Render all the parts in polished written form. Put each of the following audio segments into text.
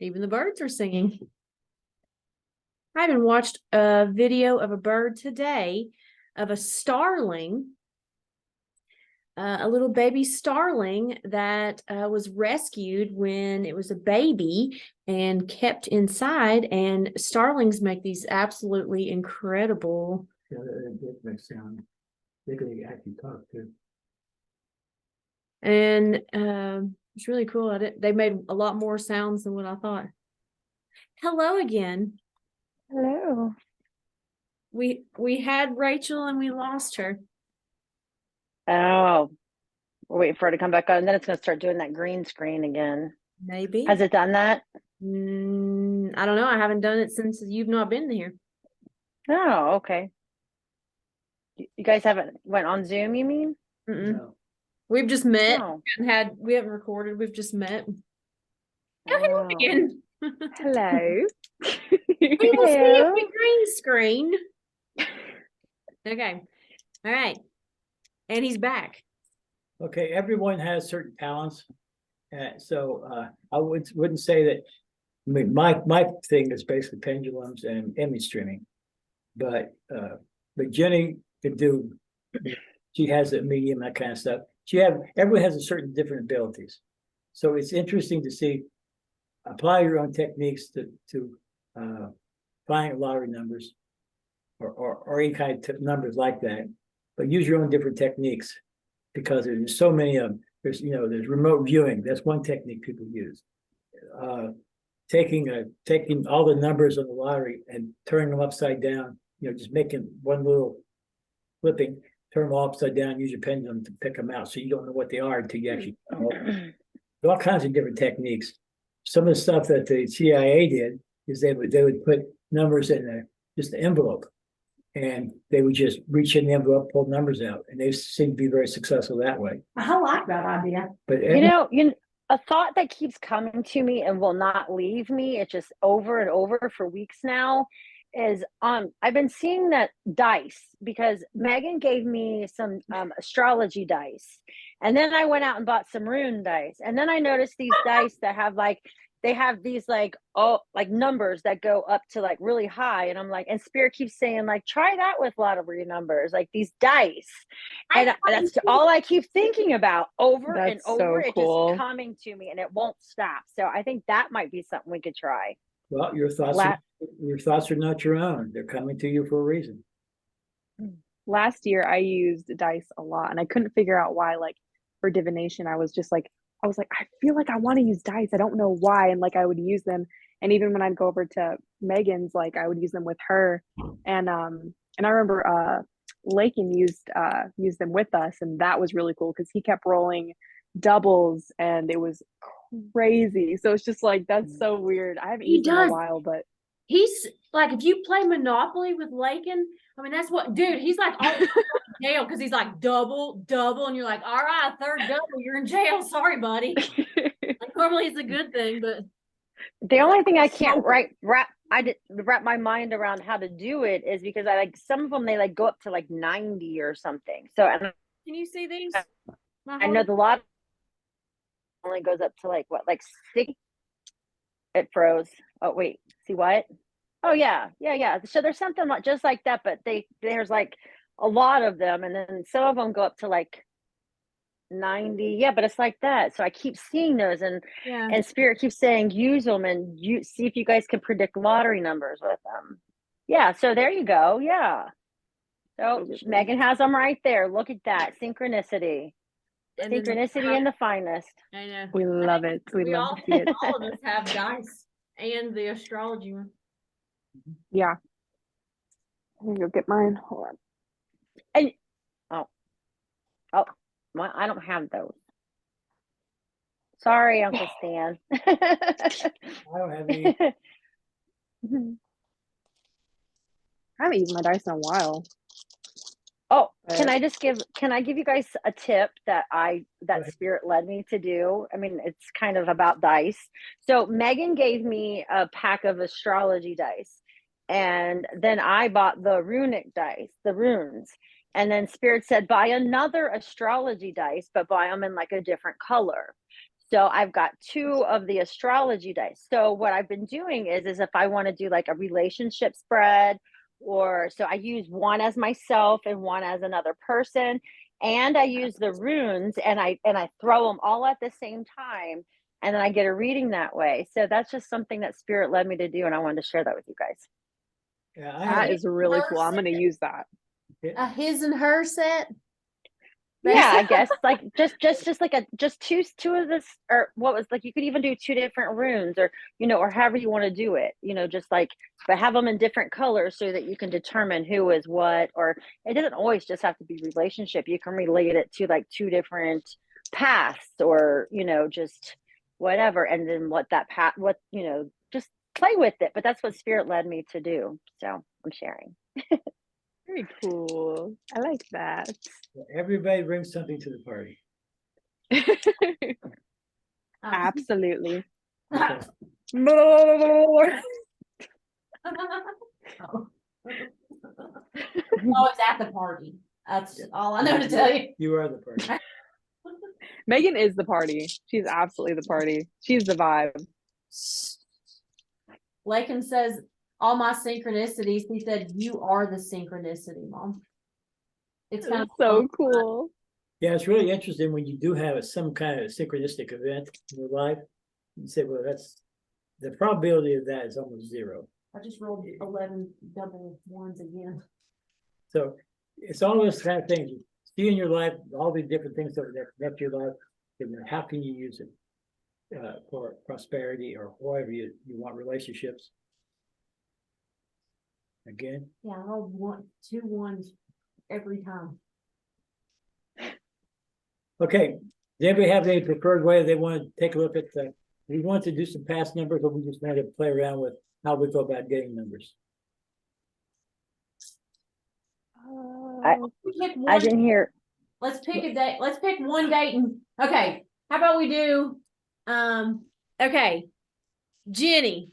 Even the birds are singing. I even watched a video of a bird today of a starling, a little baby starling that was rescued when it was a baby and kept inside. And starlings make these absolutely incredible. Yeah, that makes sound. They can actually talk too. And it's really cool. They made a lot more sounds than what I thought. Hello again. Hello. We had Rachel and we lost her. Oh, we're waiting for her to come back on, and then it's going to start doing that green screen again. Maybe. Has it done that? I don't know. I haven't done it since you've not been here. Oh, okay. You guys haven't went on Zoom, you mean? No. We've just met Oh. and we haven't recorded. We've just met. Oh, hello Oh. again. Hello. We will see if we green screen. Okay. All right. And he's back. Okay, everyone has certain talents. So I wouldn't say that. I mean, my thing is basically pendulums and image streaming, but Jenny could do. She has a medium, that kind of stuff. Everyone has a certain different abilities, so it's interesting to see. Apply your own techniques to find lottery numbers, or any kind of numbers like that, but use your own different techniques, because there's so many of them. There's remote viewing. That's one technique people use. Taking all the numbers of the lottery and turning them upside down. Just making one little flipping, turn them all upside down. Use your pendulum to pick them out, so you don't know what they are until you actually. All kinds of different techniques. Some of the stuff that the CIA did is they would put numbers in just an envelope, and they would just reach in the envelope, pull numbers out, and they seem to be very successful that way. I like that idea. But a thought that keeps coming to me and will not leave me, it's just over and over for weeks now, is I've been seeing that dice, because Megan gave me some astrology dice, and then I went out and bought some rune dice, and then I noticed these dice that have they have these numbers that go up to really high, and I'm like, and Spirit keeps saying try that with lottery numbers, these dice, and that's all I keep thinking about over and over. It's just coming to me and it won't stop. So I think that might be something we could try. Well, your thoughts are not your own. They're coming to you for a reason. Last year I used dice a lot, and I couldn't figure out why. For divination, I was like, I feel like I want to use dice. I don't know why. And I would use them. And even when I'd go over to Megan's, I would use them with her. And I remember Lakin used them with us, and that was really cool because he kept rolling doubles and it was crazy. So it's just that's so weird. I haven't used him in a while, but he's if you play Monopoly with Lakin, I mean, that's what, dude, he's all in jail because he's double, and you're all right, third double, you're in jail. Sorry, buddy. Normally it's a good thing, but the only thing I can't wrap my mind around how to do it is because I some of them, they go up to 90 or something. So, and can you see these? I know the lot only goes up to 60. It froze. Oh wait, see what? Oh yeah. So there's something just like that, but there's a lot of them, and then some of them go up to 90. Yeah, but it's like that. So I keep seeing those, and Spirit keeps saying use them, and you see if you guys can predict lottery numbers with them. Yeah, so there you go. Yeah. So Megan has them right there. Look at that synchronicity. And synchronicity in the finest. I know. We love it. We love to see it. All of us have dice and the astrology one. Yeah. Let me go get mine. Hold on. And I don't have those. Sorry, Uncle Stan. I don't have any. I haven't used my dice in a while. Oh, can I give you guys a tip that Spirit led me to do? I mean, it's kind of about dice. So Megan gave me a pack of astrology dice, and then I bought the runic dice, the runes. And then Spirit said, buy another astrology dice, but buy them in a different color. So I've got 2 of the astrology dice. So what I've been doing is if I want to do like a relationship spread, or so I use one as myself and one as another person, and I use the runes and I throw them all at the same time, and then I get a reading that way. So that's just something that spirit led me to do, and I wanted to share that with you guys. Yeah, I That have, is really cool. I'm gonna use that. A his and her set. Yeah, I guess like just like just two of this, or what was like, you could even do 2 different runes, or or however you want to do it, just like, but have them in different colors so that you can determine who is what. Or it doesn't always just have to be relationship. You can relate it to like 2 different paths, or just whatever, and then what that path, what just play with it. But that's what spirit led me to do, so I'm sharing. Very cool. I like that. everybody brings something to the party. Absolutely. Okay. Oh, it's at the party. That's all I know to tell you. You are the party. Megan is the party. She's absolutely the party. She's the vibe. Lakin says, all my synchronicities. He said, you are the synchronicity, Mom. It's kind of So cool. Yeah, it's really interesting when you do have some kind of synchronistic event in your life. You say, well, that's the probability of that is almost 0. I just rolled 11 double ones again. So it's all those kind of things you see in your life, all these different things that connect your life, and then how can you use it for prosperity or however you want relationships. Again, Yeah, I rolled 2 ones every time. okay. Does anybody have any preferred way they want to take a look at we want to do some past numbers, or we just want to play around with how we go about getting numbers? I Pick I one. didn't hear. Let's pick a date. Let's pick one date and okay. How about we do okay. Jenny,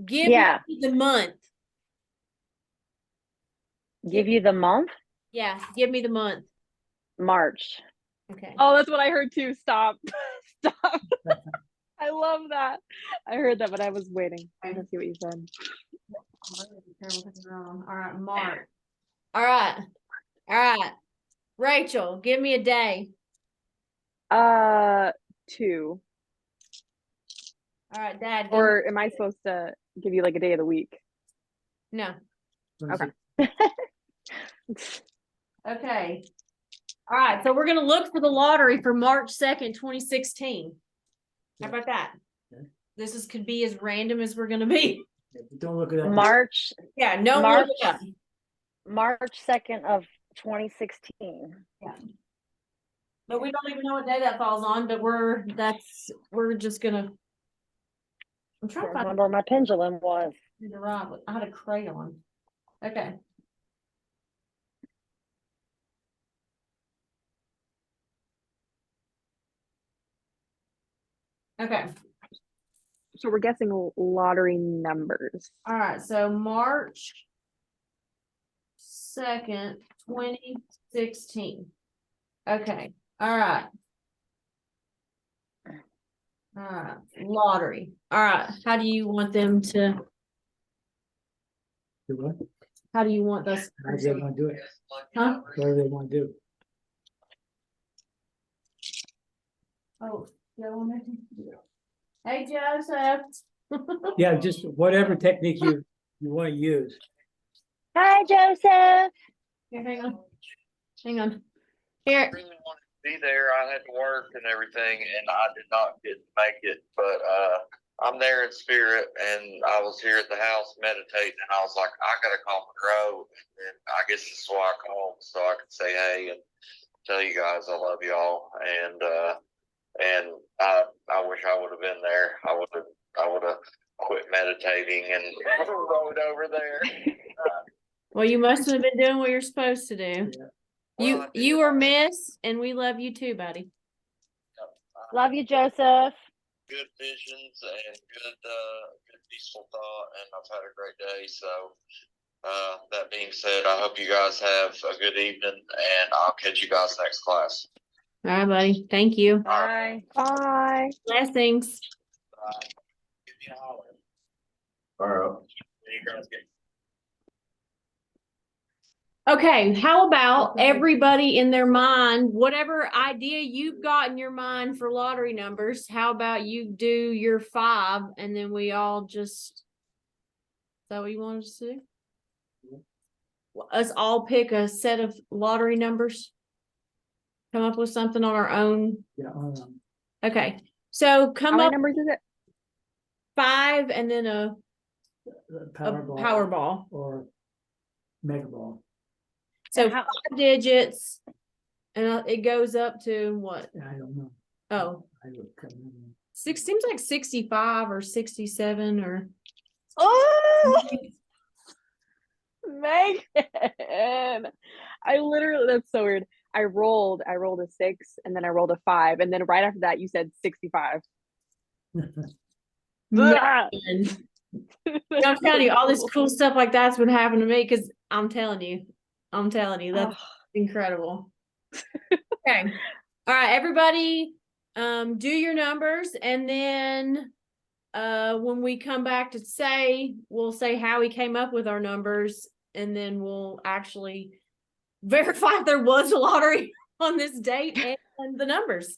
give Yeah. me the month. Give you the month? Yeah, give me the month. March. Okay. Oh, that's what I heard too. Stop. Stop. I love that. I heard that, but I was waiting. I didn't see what you said. All right, March. All right. All right. Rachel, give me a day. 2. All right, Dad. give Or am I supposed to give you like a day of the week? me- no. Okay. Okay. All right. So we're gonna look for the lottery for March 2nd, 2016. How about that? Okay. This could be as random as we're gonna be. Don't look it up. March Yeah, no March. look it up. March 2nd of 2016. But we don't even know what day that falls on, but we're just gonna. I'm trying to find Remember where my pendulum was. the right. I had a crayon. Okay. Okay. So we're guessing lottery numbers. All right. So March 2nd, 2016. Okay. All right. All right. Lottery. All right. How do you want them to? Do what? How do you want this? How do they want to do it? Huh? What do they want to do? Oh, yeah. Hey, Joseph. Yeah, just whatever technique you want to use. Hi, Joseph. Here, hang on. Hang on. Here. Really wanted to be there. I had to work and everything, and I did not get to make it. But I'm there in spirit, and I was here at the house meditating, and I was like, I gotta call Monroe, and I guess this is why I called, so I could say hey and tell you guys I love y'all, and I wish I would have been there. I would have quit meditating and rode over there. Well, you must have been doing what you're supposed to do. Well, I did. You were missed, and we love you too, buddy. Love you, Joseph. Good visions and good peaceful thought, and I've had a great day. So that being said, I hope you guys have a good evening, and I'll catch you guys next class. All right, buddy. Thank you. Bye. Bye. Blessings. Give me a holler. All right. When you girls get Okay, how about everybody in their mind, whatever idea you've got in your mind for lottery numbers, how about you do your 5 and then we all just, is that what you wanted us to do? Us all pick a set of lottery numbers? Come up with something on our own? Yeah, Okay, so How come many up numbers is it? 5 and then a Powerball. Powerball. Or Mega Ball. So And how- 5 digits and it goes up to what? I don't know. Oh, I don't remember. seems like 65 or 67 or. Oh, Megan. I literally, that's so weird. I rolled a 6 and then I rolled a 5. And then right after that, you said 65. Ah! And I'm telling you, all this cool stuff like that's been happening to me because I'm telling you, that's Oh, incredible. Okay. All right, everybody, do your numbers and then when we come back to say, we'll say how we came up with our numbers and then we'll actually verify if there was a lottery on this date and the numbers.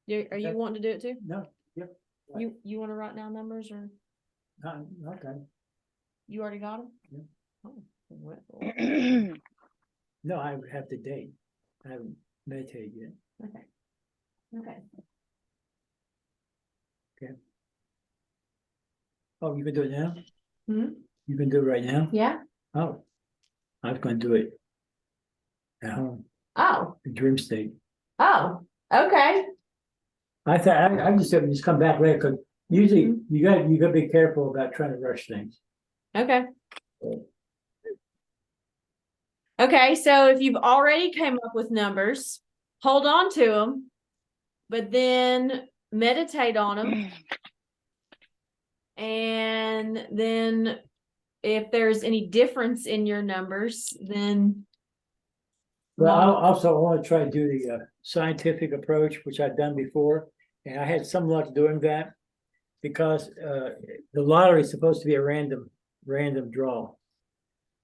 Are you Okay. wanting to do it too? No, yep, You want to write down numbers or okay. you already got them? Yeah. Oh, well, No, I would have to date. I haven't meditated yet. okay. Okay. Oh, you can do it now? Hmm? You can do it right now? Yeah. Oh, I was gonna do it at home, Oh. in Dream State. Oh. Okay. I thought, I just come back later, because usually you gotta be careful about trying to rush things. Okay. Okay. So if you've already came up with numbers, hold on to them, but then meditate on them. And then if there's any difference in your numbers, then. Well, I also want to try to do the scientific approach, which I've done before, and I had some luck doing that. Because the lottery is supposed to be a random draw.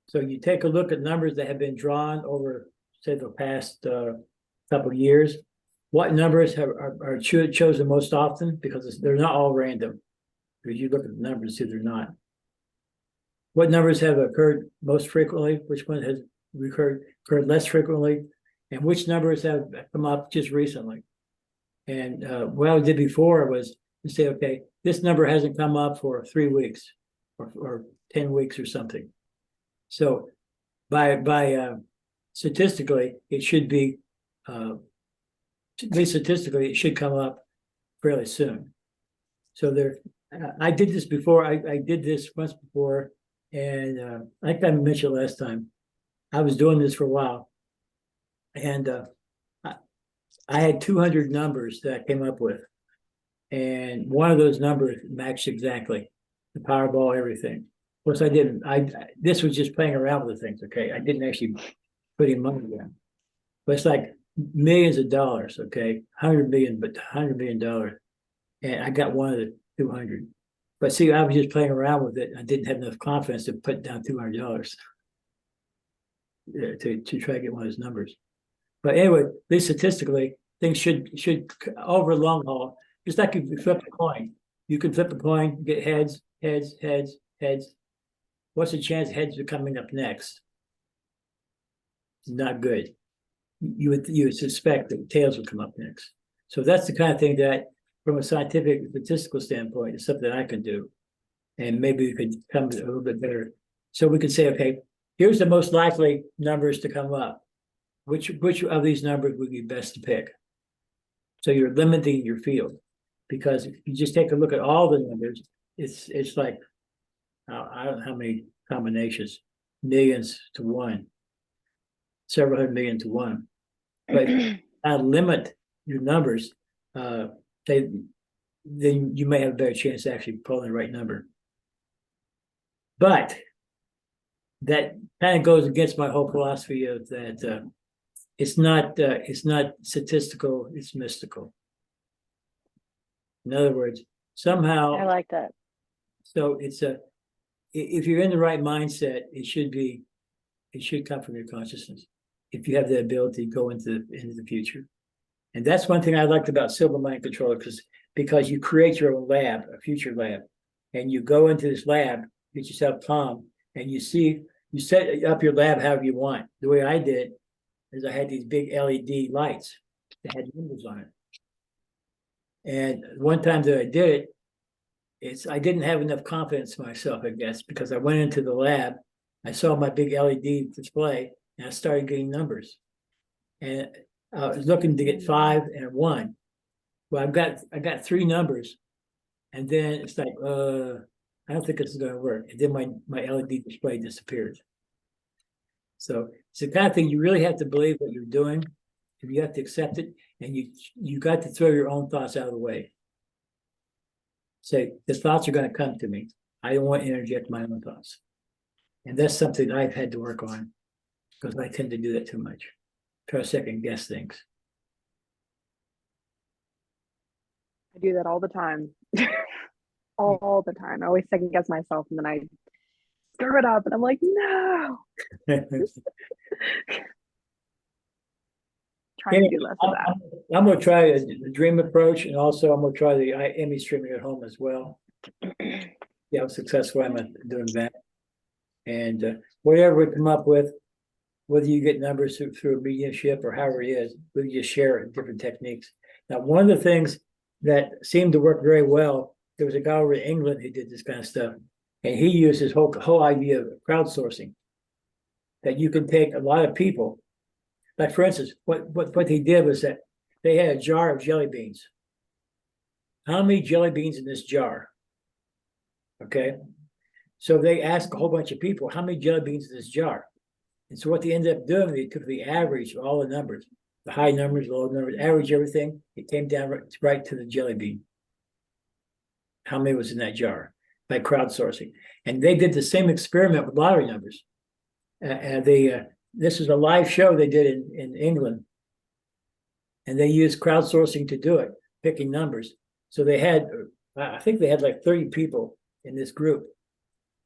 So you take a look at numbers that have been drawn over, say, the past couple of years. What numbers are chosen most often? Because they're not all random. Because you look at the numbers, see they're not. What numbers have occurred most frequently? Which one has occurred less frequently? And which numbers have come up just recently? And what I did before was to say, okay, this number hasn't come up for 3 weeks or 10 weeks or something. So by statistically, it should be, at least statistically, it should come up fairly soon. So there, I did this before. I did this once before, and like I mentioned last time, I was doing this for a while, and I had 200 numbers that I came up with, and one of those numbers matched exactly the Powerball, everything. Of course, I didn't. This was just playing around with the things. Okay, I didn't actually put in money down, but it's like millions of dollars. Okay, $100 million, but $100 million, and I got one of the 200. But see, I was just playing around with it. I didn't have enough confidence to put down $200 to try to get one of those numbers. But anyway, at least statistically, things should over a long haul. Just like if you flip a coin, you can flip a coin, get heads, heads, heads, heads. What's the chance heads are coming up next? Not good. You would suspect that tails would come up next. So that's the kind of thing that, from a scientific statistical standpoint, is something I can do, and maybe we could come a little bit better. So we could say, okay, here's the most likely numbers to come up. Which of these numbers would be best to pick? So you're limiting your field, because if you just take a look at all the numbers, it's like, I don't know how many combinations, millions to one, several hundred million to one. But I limit your numbers, then you may have a better chance of actually pulling the right number. But that kind of goes against my whole philosophy of that it's not statistical, it's mystical. In other words, somehow. I like that. So it's if you're in the right mindset, it should come from your consciousness. If you have the ability to go into the future. And that's one thing I liked about Silver Mind Controller, because you create your own lab, a future lab. And you go into this lab, get yourself calm, and you set up your lab however you want. The way I did is I had these big LED lights that had numbers on it. And one time that I did it, I didn't have enough confidence in myself, I guess, because I went into the lab, I saw my big LED display, and I started getting numbers. And I was looking to get 5 and 1. Well, I got 3 numbers, and then it's like, I don't think this is going to work. And then my LED display disappeared. So it's the kind of thing you really have to believe what you're doing, and you have to accept it, and you got to throw your own thoughts out of the way. Say, the thoughts are going to come to me. I don't want to interject my own thoughts. And that's something I've had to work on, because I tend to do that too much. Try to second guess things. I do that all the time. All the time. I always second guess myself and then I screw it up and I'm like, no. Trying to do less of that. I'm going to try the dream approach, and also I'm going to try the image streaming at home as well. Yeah, how successful I'm at doing that. And whatever we come up with, whether you get numbers through a mediumship or however it is, we can just share different techniques. Now, one of the things that seemed to work very well, there was a guy over in England who did this kind of stuff, and he used his whole idea of crowdsourcing, that you can take a lot of people. Like, for instance, what they did was that they had a jar of jelly beans. How many jelly beans in this jar? Okay. So they asked a whole bunch of people, how many jelly beans in this jar? And so what they ended up doing, they took the average of all the numbers, the high numbers, low numbers, average everything. It came down right to the jelly bean. How many was in that jar by crowdsourcing? And they did the same experiment with lottery numbers. This was a live show they did in England. And they used crowdsourcing to do it, picking numbers. So they had, I think they had like 30 people in this group.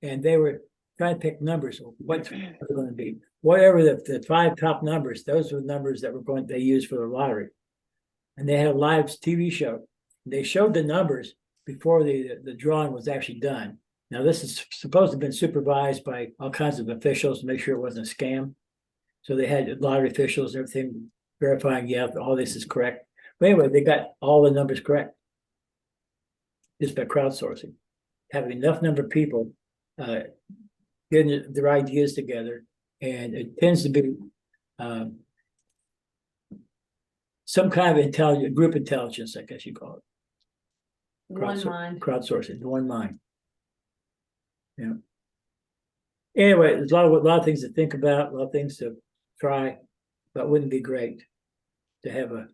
And they were trying to pick numbers. What's going to be? Whatever the 5 top numbers, those were the numbers that they used for the lottery. And they had a live TV show. They showed the numbers before the drawing was actually done. Now, this is supposed to have been supervised by all kinds of officials to make sure it wasn't a scam. So they had lottery officials and everything verifying, yeah, all this is correct. But anyway, they got all the numbers correct just by crowdsourcing. Having enough number of people getting their ideas together, and it tends to be some kind of group intelligence, I guess you call it. One mind. Crowdsourcing, one mind. Yeah. Anyway, there's a lot of things to think about, a lot of things to try, but wouldn't it be great to have a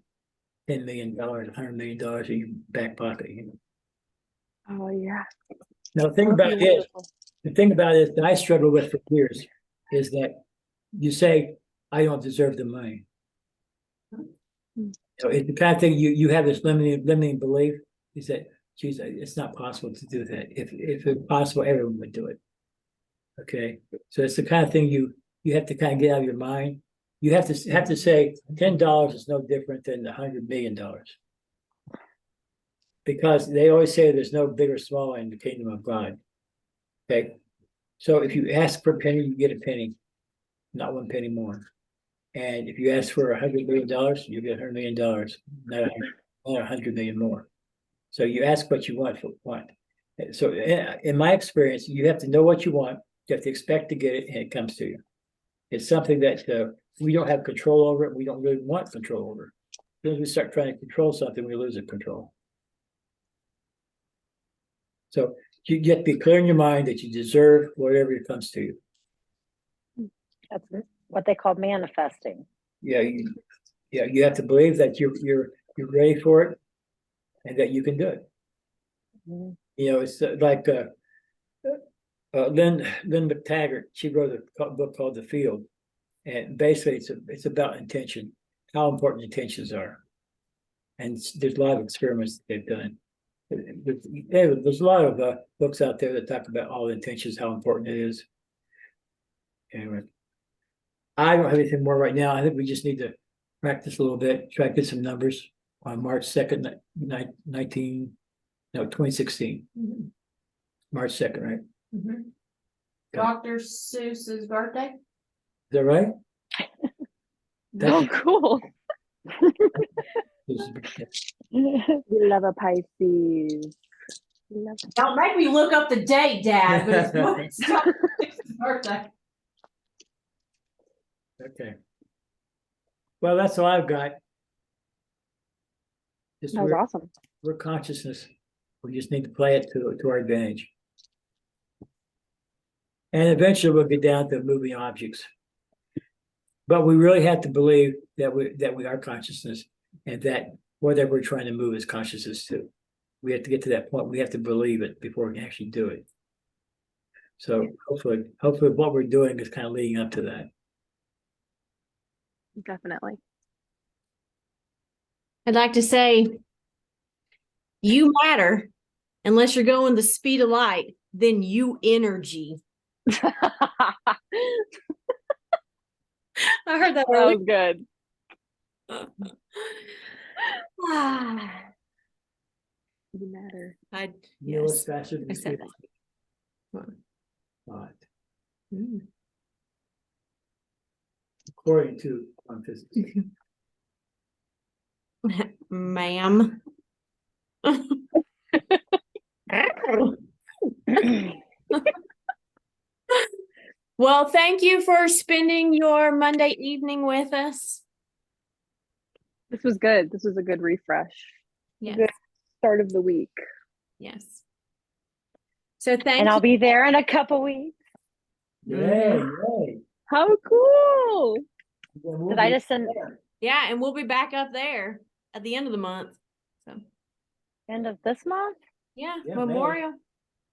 $10 million, $100 million in your back pocket? You know? Oh yeah. Now, the thing about it is that I struggle with for years is that you say, I don't deserve the money. So it's the kind of thing you have this limiting belief is that, geez, it's not possible to do that. If it's possible, everyone would do it. Okay, so it's the kind of thing you have to kind of get out of your mind. You have to say $10 is no different than $100 million, because they always say there's no big or small in the kingdom of God. Okay, so if you ask for a penny, you get a penny, not 1 penny more. And if you ask for $100 million, you get $100 million, not $100 million more. So you ask what you want. So in my experience, you have to know what you want. You have to expect to get it, and it comes to you. It's something that we don't have control over. We don't really want control over. As soon as we start trying to control something, we lose the control. So you have to be clear in your mind that you deserve whatever it comes to you. That's what they call manifesting. Yeah, you have to believe that you're ready for it, and that you can do it. Mm-hmm. You know, it's like Lynn McTaggart. She wrote a book called The Field, And basically, it's about intention, how important intentions are. And there's a lot of experiments that they've done. There's a lot of books out there that talk about all intentions, how important it is. Anyway, I don't have anything more right now. I think we just need to practice a little bit, try to get some numbers on March 2nd, 2016. Mhm. March 2nd, right? Is Mhm. Dr. Seuss's birthday? that right? Oh, cool. We love a Pisces. We love a- Don't make me look up the date, Dad, but it's Dr. Seuss's birthday. Okay. Well, that's all I've got. Just That was awesome. we're consciousness. We just need to play it to our advantage. And eventually we'll get down to moving objects. But we really have to believe that we are consciousness and that whatever we're trying to move is consciousness too. We have to get to that point. We have to believe it before we can actually do it. So hopefully what we're doing is kind of leading up to that. Definitely. I'd like to say, you matter unless you're going the speed of light, then you energy. I heard that That earlier. was good. You matter. You know what's Yes, faster than I the speed said of that. thought, Mm. according to quantum physics. Ma'am. Well, thank you for spending your Monday evening with us. This was good. This was a good refresh. Yes, Good start of the week. yes. So thank And I'll you. be there in a couple weeks. Yay, yay. How cool. Then we'll Did I be just send there. Yeah, and we'll be back up there at the end of the month. So end of this month? yeah, Yeah, May. Memorial,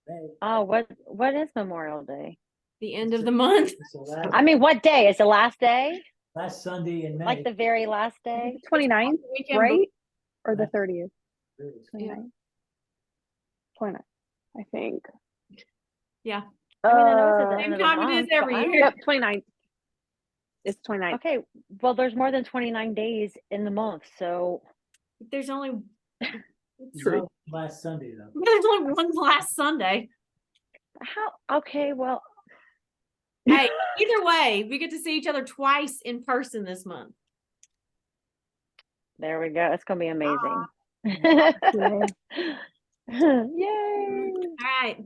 Hey, Oh, what is Memorial Day? the end of the month. it's the last- I mean, what day? Is the last day? Last Sunday in May. Like the very last day? 29th, Weekend right? Or the Right. 30th? Yeah. 29th. 29th, I think. Yeah. I mean, I know it's at the Same end of the time it is month, but every I don't- year. Yep, 29th. It's 29th. Okay, well, there's more than 29 days in the month, so There's only It's True. not Last Sunday though. there's only one last Sunday. how? Okay, well, Hey, either way, we get to see each other twice in person this month. there we go. It's gonna be amazing. Yay. Yay! All right.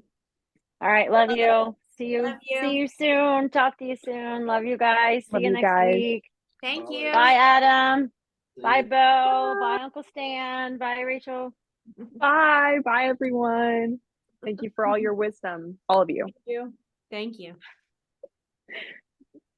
All right, love you. See you. Love you. See you soon. Talk to you soon. Love you guys. See Love you you next guys. week. Thank you. Bye, Adam. See Bye, ya. Bill. Bye, Uncle Stan. Bye, Rachel. Bye. Bye, everyone. Thank you for all your wisdom, all of you. Thank you. Thank you.